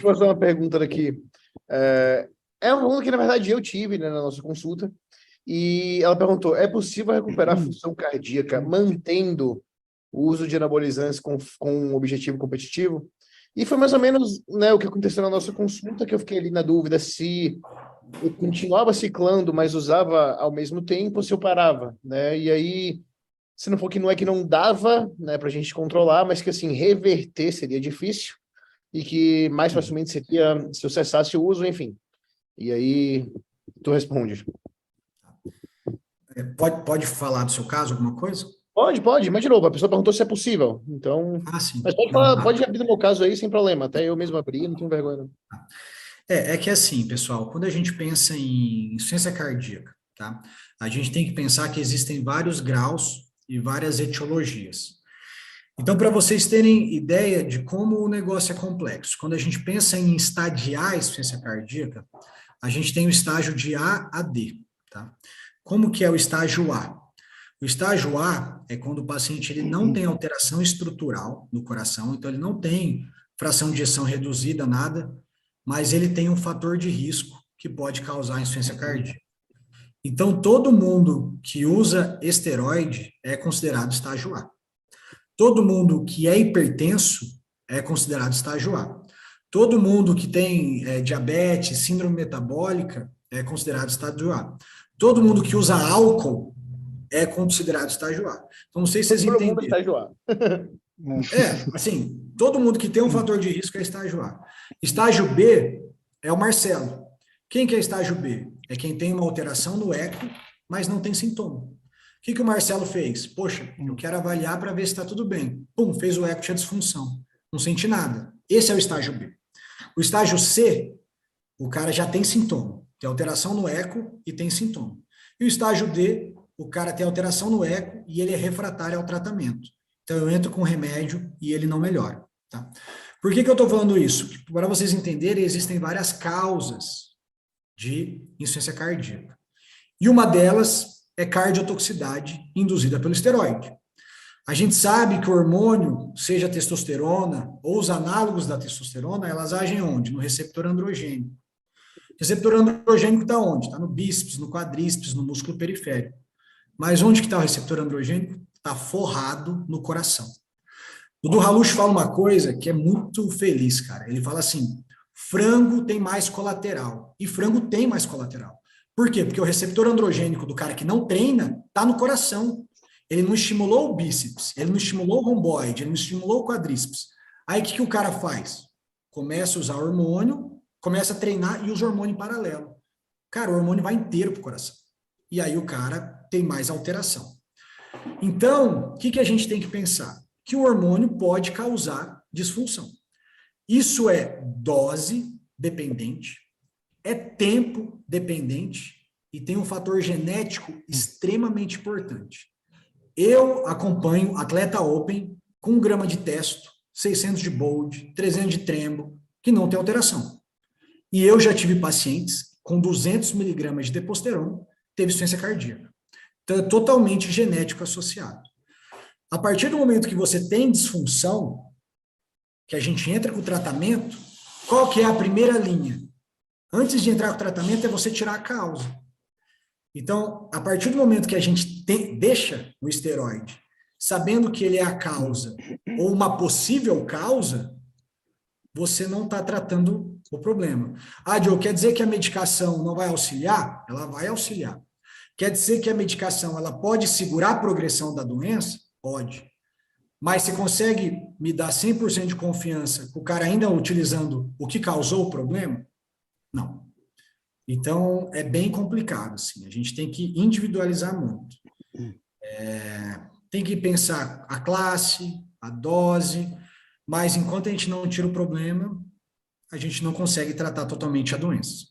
eu fazer uma pergunta aqui. É uma pergunta que, na verdade, eu tive, né, na nossa consulta, e ela perguntou, é possível recuperar a função cardíaca mantendo o uso de anabolizantes com um objetivo competitivo? E foi mais ou menos, né, o que aconteceu na nossa consulta, que eu fiquei ali na dúvida se eu continuava ciclando, mas usava ao mesmo tempo, ou se eu parava, né? E aí, se não for que não é que não dava, né, para a gente controlar, mas que assim, reverter seria difícil e que mais facilmente seria se eu cessasse o uso, enfim. E aí, tu responde. Pode falar do seu caso, alguma coisa? Pode, mas de novo, a pessoa perguntou se é possível. Então, Ah, sim. mas pode Não, falar, tá. pode abrir no meu caso aí sem problema. Até eu mesmo abri, não tenho vergonha, não. É que assim, pessoal, quando a gente pensa em insuficiência cardíaca, tá? A gente tem que pensar que existem vários graus e várias etiologias. Então, para vocês terem ideia de como o negócio é complexo, quando a gente pensa em estadiar a insuficiência cardíaca, a gente tem o estágio de A a D, tá? Como que é o estágio A? O estágio A é quando o paciente ele não tem alteração estrutural no coração, então ele não tem fração de ejeção reduzida, nada, mas ele tem um fator de risco que pode causar insuficiência cardíaca. Então, todo mundo que usa esteroide é considerado estágio A. Todo mundo que é hipertenso é considerado estágio A. Todo mundo que tem diabetes, síndrome metabólica é considerado estágio A. Todo mundo que usa álcool é considerado estágio A. Então, não sei se vocês Todo mundo entenderam. estágio A. Assim, todo mundo que tem um fator de risco é estágio A. Estágio B é o Marcelo. Quem que é estágio B? É quem tem uma alteração no eco, mas não tem sintoma. O que o Marcelo fez? Poxa, eu quero avaliar para ver se está tudo bem. Pum, fez o eco, tinha disfunção. Não senti nada. Esse é o estágio B. O estágio C, o cara já tem sintoma. Tem alteração no eco e tem sintoma. E o estágio D, o cara tem alteração no eco e ele é refratário ao tratamento. Então eu entro com remédio e ele não melhora. Tá? Por que eu estou falando isso? Para vocês entenderem, existem várias causas de insuficiência cardíaca. E uma delas é cardiotoxicidade induzida pelo esteroide. A gente sabe que o hormônio, seja a testosterona ou os análogos da testosterona, elas agem onde? No receptor androgênico. O receptor androgênico está onde? Está no bíceps, no quadríceps, no músculo periférico. Mas onde que está o receptor androgênico? Está forrado no coração. O do Halush fala uma coisa que é muito feliz, cara. Ele fala assim, frango tem mais colateral. E frango tem mais colateral. Por quê? Porque o receptor androgênico do cara que não treina está no coração. Ele não estimulou o bíceps, ele não estimulou o romboide, ele não estimulou o quadríceps. Aí o que o cara faz? Começa a usar hormônio, começa a treinar e usa hormônio em paralelo. Cara, o hormônio vai inteiro pro coração. E aí o cara tem mais alteração. Então, o que a gente tem que pensar? Que o hormônio pode causar disfunção. Isso é dose dependente, é tempo dependente e tem um fator genético extremamente importante. Eu acompanho atleta open com 1 grama de testo, 600 de bold, 300 de trembo, que não tem alteração. E eu já tive pacientes com 200 miligramas de deposteron, teve insuficiência cardíaca. Então, é totalmente genético associado. A partir do momento que você tem disfunção, que a gente entra com o tratamento, qual que é a primeira linha? Antes de entrar com o tratamento, é você tirar a causa. Então, a partir do momento que a gente deixa o esteroide, sabendo que ele é a causa, ou uma possível causa, você não está tratando o problema. Ah, Joe, quer dizer que a medicação não vai auxiliar? Ela vai auxiliar. Quer dizer que a medicação ela pode segurar a progressão da doença? Pode. Mas você consegue me dar 100% de confiança com o cara ainda utilizando o que causou o problema? Não. Então, é bem complicado, assim. A gente tem que individualizar muito. Tem que pensar a classe, a dose, mas enquanto a gente não tira o problema, a gente não consegue tratar totalmente a doença.